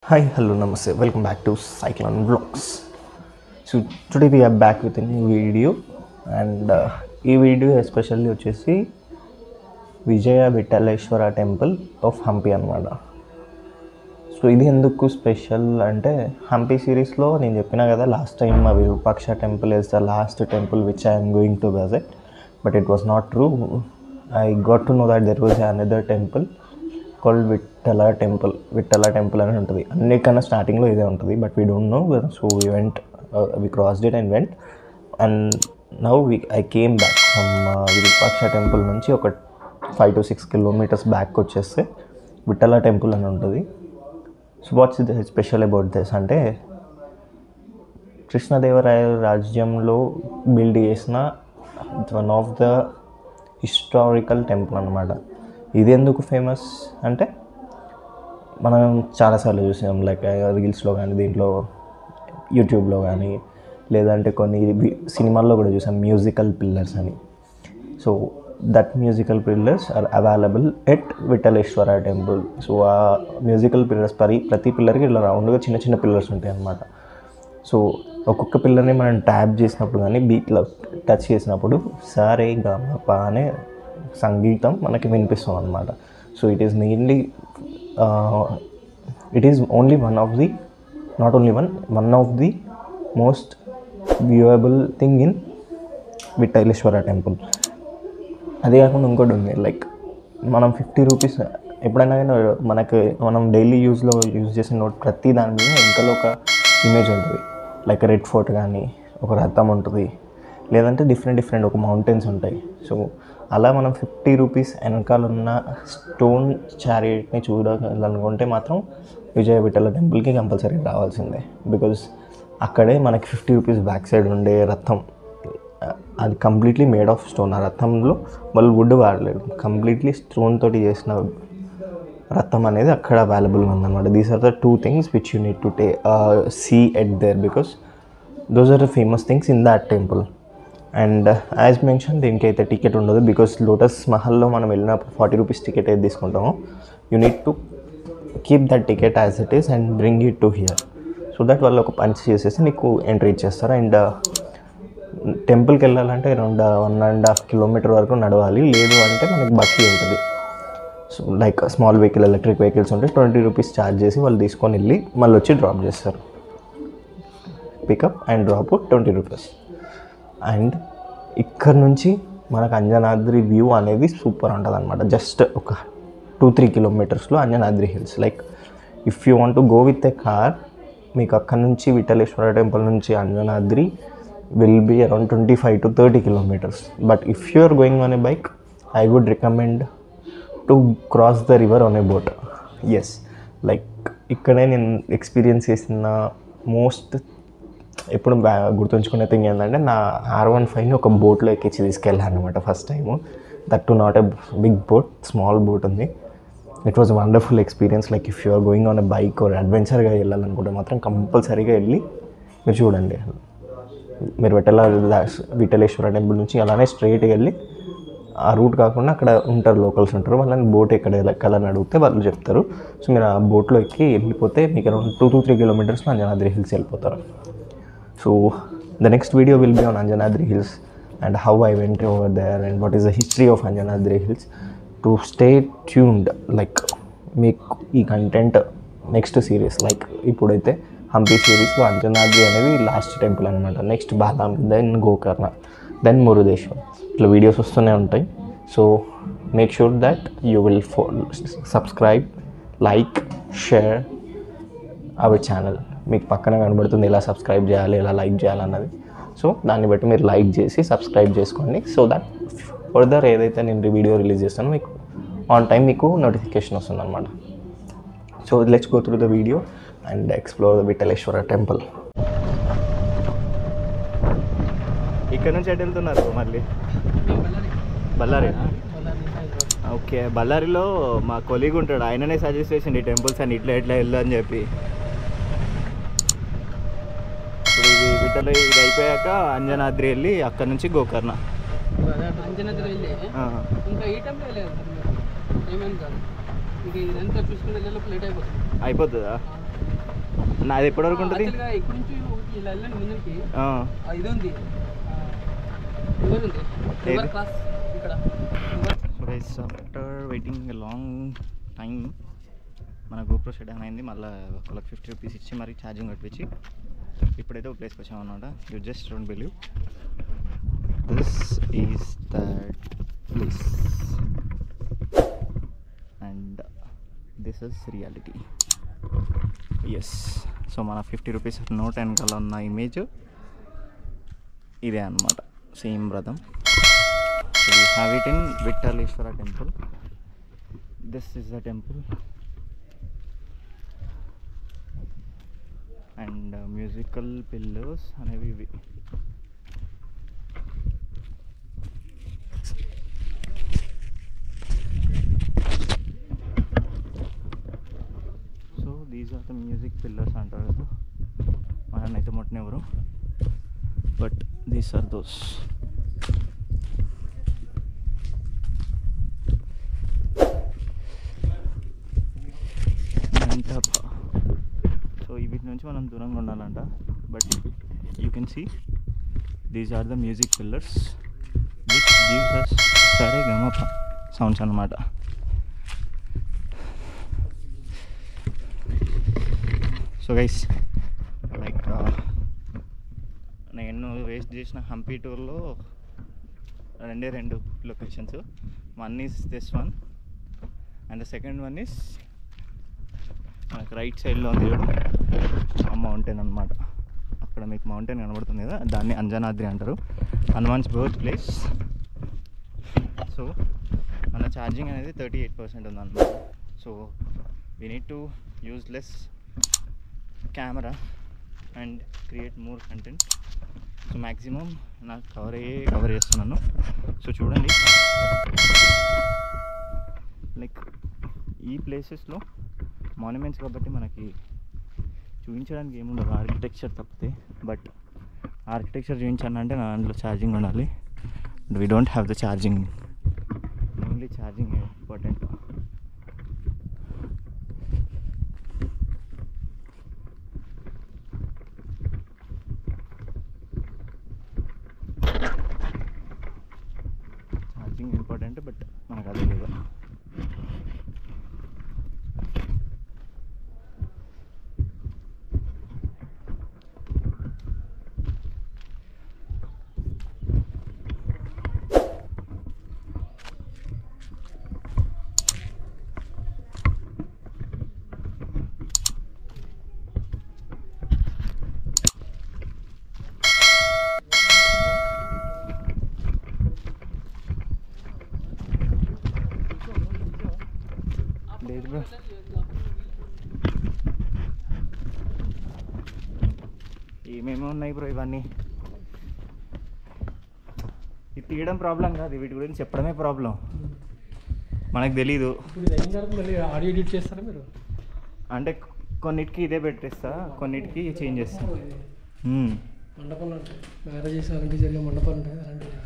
Hi, hello, namaste. Welcome back to Cyclone Vlogs. So today we are back with a new video, and ఈ video especially వచ్చేసి విజయ Vitthaleshwara temple of Hampi అనమాట. So ఇది ఎందుకు special అంటే హంపి సిరీస్లో నేను చెప్పినా కదా లాస్ట్ టైం మా Virupaksha temple is the last temple which I'm going to visit, but it was not true. I got to know that there was another temple called Vittala temple అని ఉంటుంది. అన్నిటికన్నా స్టార్టింగ్లో ఇదే ఉంటుంది, but we don't know. So we crossed it and went, and now I came back from Virupaksha temple నుంచి ఒక 5 to 6 kilometers back వచ్చేస్తే Vitthala temple అని ఉంటుంది. So what's special about this అంటే కృష్ణదేవరాయ రాజ్యంలో బిల్డ్ చేసిన one of the historical temple అనమాట. ఇది ఎందుకు ఫేమస్ అంటే మనం చాలాసార్లు చూసాం, లైక్ రీల్స్లో కానీ దీంట్లో యూట్యూబ్లో కానీ లేదంటే కొన్ని సినిమాల్లో కూడా చూసాం మ్యూజికల్ పిల్లర్స్ అని. So that musical pillars are available at Vitthaleshwara temple. So ఆ మ్యూజికల్ పిల్లర్స్ ప్రతి పిల్లర్కి ఇట్లా రౌండ్గా చిన్న చిన్న పిల్లర్స్ ఉంటాయి అన్నమాట. సో ఒక్కొక్క పిల్లర్ని మనం ట్యాప్ చేసినప్పుడు కానీ బీట్లో టచ్ చేసినప్పుడు సారే గమప అనే సంగీతం మనకి వినిపిస్తుంది అనమాట. So it is mainly it is only one of the most viewable thing in Vittaleshwara temple. అదే కాకుండా ఇంకోటి ఉంది, లైక్ మనం 50 రూపీస్ ఎప్పుడైనా కానీ మనం డైలీ యూజ్ చేసిన నోట్ ప్రతి దాని మీద వెనకాల ఒక ఇమేజ్ ఉంటుంది. లైక్ రెడ్ ఫోర్ట్ కానీ ఒక రథం ఉంటుంది, లేదంటే డిఫరెంట్ ఒక మౌంటైన్స్ ఉంటాయి. సో అలా మనం 50 రూపీస్ వెనకాల ఉన్న స్టోన్ చారియట్ని చూడాలనుకుంటే మాత్రం విజయ విఠల టెంపుల్కి కంపల్సరీ రావాల్సిందే. బికాజ్ అక్కడే మనకి 50 రూపీస్ బ్యాక్ సైడ్ ఉండే రథం, అది కంప్లీట్లీ మేడ్ ఆఫ్ స్టోన్. ఆ రథంలో వాళ్ళు వుడ్ వాడలేదు, కంప్లీట్లీ స్టోన్ తోటి చేసిన రథం అనేది అక్కడ అవైలబుల్గా ఉందన్నమాట. These are the 2 things which you need to see at there, because those are the famous things in that temple. And as mention దీనికి అయితే టికెట్ ఉండదు, బికాస్ లోటస్ మహల్లో మనం వెళ్ళినప్పుడు 40 రూపీస్ టికెట్ ఏది తీసుకుంటామో you need to keep that ticket as it is and bring it to hear. So that వాళ్ళు ఒక punch చేసేసి నీకు ఎంట్రీ ఇచ్చేస్తారు. అండ్ టెంపుల్కి వెళ్ళాలంటే అరౌండ్ 1.5 kilometer వరకు నడవాలి. లేదు అంటే మనకి బస్సు ఉంటుంది. So like small vehicle, electric vehicles ఉంటే 20 రూపీస్ ఛార్జ్ చేసి వాళ్ళు తీసుకొని వెళ్ళి మళ్ళీ వచ్చి డ్రాప్ చేస్తారు. Pickup and drop 20 rupees. అండ్ ఇక్కడ నుంచి మనకు అంజనాద్రి వ్యూ అనేది సూపర్ ఉంటుంది అనమాట. జస్ట్ ఒక 2-3 kilometersలో Anjanadri hills. Like if you want to go with a car, మీకు అక్కడ నుంచి విఠలేశ్వర టెంపుల్ నుంచి Anjanadri will be around 25 to 30 kilometers. But if you are going on a bike, I would recommend to cross the river on a boat. Yes, like ఇక్కడే నేను experience చేసిన most ఎప్పుడు గుర్తుంచుకునే thing ఏంటంటే నా R15ని ఒక బోట్లో ఎక్కించి తీసుకెళ్ళాను అనమాట first time. That too not a big boat, small boat ఉంది. It was wonderful experience. Like if you are going on a bike or అడ్వెంచర్గా వెళ్ళాలనుకుంటే మాత్రం కంపల్సరీగా వెళ్ళి మీరు చూడండి. మీరు విఠలేశ్వర టెంపుల్ నుంచి అలానే స్ట్రైట్గా వెళ్ళి ఆ రూట్ కాకుండా అక్కడ ఉంటారు, లోకల్స్ ఉంటారు, వాళ్ళని బోట్ ఎక్కాలని అడిగితే వాళ్ళు చెప్తారు. సో మీరు ఆ బోట్లో ఎక్కి వెళ్ళిపోతే మీకు around 2 to 3 kilometers Anjanadri hills వెళ్ళిపోతారు. So the next video will be on Anjanadri Hills and how I went over there and what is the history of Anjanadri Hills. To stay tuned, like make ఈ content next series. Like ఇప్పుడైతే హంపి సిరీస్లో అంజనాద్రి అనేది last temple అనమాట. Next Badami, then Gokarna, then Murudeshwar, ఇట్లా videos వస్తూనే ఉంటాయి. So make sure that you will subscribe, like, share our channel. మీకు పక్కన కనబడుతుంది ఎలా సబ్స్క్రైబ్ చేయాలి, ఎలా లైక్ చేయాలన్నది. సో దాన్ని బట్టి మీరు లైక్ చేసి సబ్స్క్రైబ్ చేసుకోండి. సో దట్ ఫర్దర్ ఏదైతే నేను వీడియో రిలీజ్ చేస్తానో మీకు ఆన్ టైం మీకు నోటిఫికేషన్ వస్తుంది అనమాట. So let's go through the video and explore the Vitthaleshwara temple. ఇక్కడ నుంచి ఎటు వెళ్తున్నారు మళ్ళీ? బళ్ళారి. ఓకే, బళ్ళారిలో మా కొలీగ్ ఉంటాడు, ఆయననే సజెస్ట్ చేసింది ఈ టెంపుల్స్ అని ఇట్లా వెళ్ళు అని చెప్పి. విఠల ఇది అయిపోయాక అంజనాద్రి వెళ్ళి అక్కడ నుంచి గోకర్ణ. అయిపోతుందా? నాది ఎప్పటివరకు ఉంటుంది? ఇక్కడ నుంచి ఇలా వెళ్ళండి ముందుకి, ఇది ఉంది క్లాస్ ఇక్కడ. So guys after waiting a long time మన గోప్రో షట్ ఆన్ అయింది. మళ్ళీ వాళ్ళకి 50 రూపీస్ ఇచ్చి మరి ఛార్జింగ్ కట్టించి ఇప్పుడైతే ఒక ప్లేస్కి వచ్చామన్నమాట. You just don't believe this is that place and this is reality. Yes, so మన 50 రూపీస్ నోట్ వెనకాల ఉన్న ఇమేజ్ ఇదే అన్నమాట, సేమ్ రథం. So we have it in Vittaleshwara temple. This is the temple and musical pillars అనేవి ఇవి. So these are the music pillars అంటారు కదా, మననైతే ముట్టనివ్వరు, but these are those. So వీటి నుంచి మనం దూరంగా ఉండాలంట. But you can see these are the music pillars which gives us సరే గమప సౌండ్స్ అన్నమాట. సో గైస్ లైక్ నేను వేస్ట్ చేసిన హంపీ టూర్లో 2 locations. One is this one and the second one is మనకు రైట్ సైడ్లో ఉంది ఆ మౌంటైన్ అనమాట. అక్కడ మీకు మౌంటైన్ కనబడుతుంది కదా, దాన్ని అంజనాద్రి అంటారు, హనుమాన్స్ బర్త్ ప్లేస్. సో మన ఛార్జింగ్ అనేది 38% ఉందన్నమాట. So we need to use less camera and create more content. So maximum నాకు కవర్ చేస్తున్నాను. సో చూడండి, లైక్ ఈ ప్లేసెస్లో మాన్యుమెంట్స్ కాబట్టి మనకి చూపించడానికి ఏముండదు ఆర్కిటెక్చర్ తప్పితే. బట్ ఆర్కిటెక్చర్ చూపించానంటే నా దాంట్లో ఛార్జింగ్ ఉండాలి. But we don't have the charging, only charging important. Charging important, but మనకు అదే లేదు. లేదు బ్రో, ఏమేమి ఉన్నాయి బ్రో ఇవన్నీ. ఇది తీయడం ప్రాబ్లం కాదు, వీటి గురించి చెప్పడమే ప్రాబ్లం. మనకు తెలీదు. ఆడియో ఎడిట్ చేస్తారా మీరు? అంటే కొన్నిటికి ఇదే పెట్టేస్తా, కొన్నిటికి చేంజ్ చేస్తా. మండపాలు ఉంటాయి, మ్యారేజెస్ అలాంటివి జరిగే మండపాలు ఉంటాయి అలాంటివి.